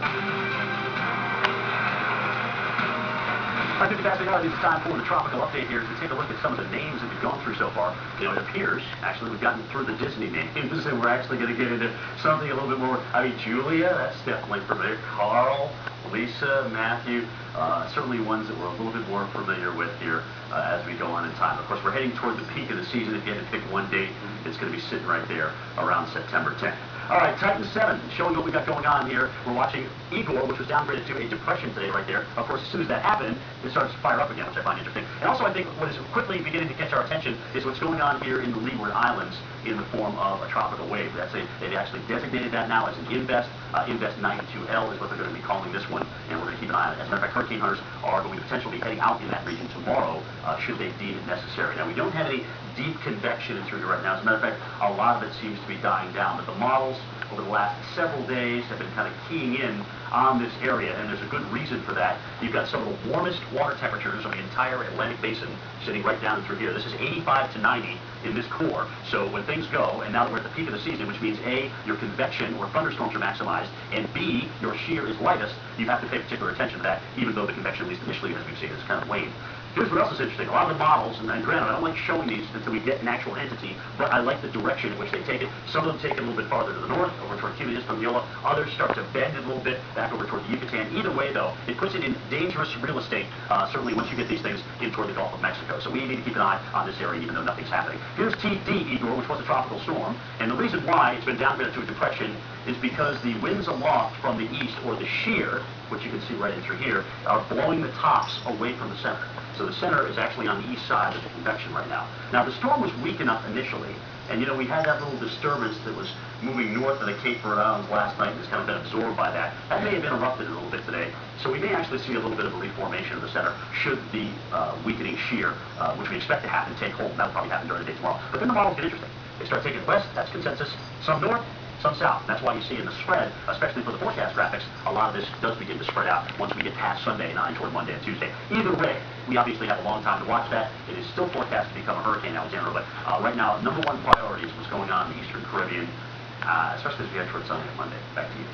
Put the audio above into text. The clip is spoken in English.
All right, fantastic. It's time for the tropical update here to take a look at some of the names that we've gone through so far. You know, it appears, actually, we've gotten through the Disney names, and we're actually going to get into something a little bit more. I mean, Julia, that's definitely familiar. Carl, Lisa, Matthew, certainly ones that we're a little bit more familiar with here as we go on in time. Of course, we're heading toward the peak of the season. If you had to pick one date, it's going to be sitting right there around September 10th. All right, Titan 7, showing what we got going on here. We're watching Igor, which was downgraded to a depression today right there. Of course, as soon as that happened, it starts to fire up again, which I find interesting. And also, I think what is quickly beginning to catch our attention is what's going on here in the Leeward Islands in the form of a tropical wave. They've actually designated that now as an invest. Invest 92L is what they're going to be calling this one, and we're going to keep an eye on it. As a matter of fact, hurricane hunters are going to potentially be heading out in that region tomorrow, should they deem it necessary. Now, we don't have any deep convection through here right now. As a matter of fact, a lot of it seems to be dying down, but the models over the last several days have been kind of keying in on this area, and there's a good reason for that. You've got some of the warmest water temperatures of the entire Atlantic Basin sitting right down through here. This is 85 to 90 in this core. So when things go, and now that we're at the peak of the season, which means A, your convection or thunderstorms are maximized, and B, your shear is lightest, you have to pay particular attention to that, even though the convection, at least initially, as we've seen, has kind of waned. Here's what else is interesting. A lot of the models, and granted, I don't like showing these until we get an actual entity, but I like the direction in which they take it. Some of them take it a little bit farther to the north, over toward Cuba Hispaniola. Others start to bend it a little bit back over toward the Yucatan. Either way, though, it puts it in dangerous real estate, certainly once you get these things in toward the Gulf of Mexico. So we need to keep an eye on this area, even though nothing's happening. Here's TD, Igor, which was a tropical storm, and the reason why it's been downgraded to a depression is because the winds aloft from the east, or the shear, which you can see right in through here, are blowing the tops away from the center. So the center is actually on the east side of the convection right now. Now, the storm was weak enough initially, and you know, we had that little disturbance that was moving north of the Cape Verde Islands last night and has kind of been absorbed by that. That may have interrupted it a little bit today. So we may actually see a little bit of a reformation of the center should the weakening shear, which we expect to happen, take hold. That'll probably happen during the day tomorrow. But then the models get interesting. They start taking west, that's consensus, some north, some south. That's why you see in the spread, especially for the forecast graphics, a lot of this does begin to spread out once we get past Sunday and on toward Monday and Tuesday. Either way, we obviously have a long time to watch that. It is still forecast to become a Hurricane Alexandra, but right now, number one priority is what's going on in the Eastern Caribbean, especially as we head toward Sunday and Monday. Back to you.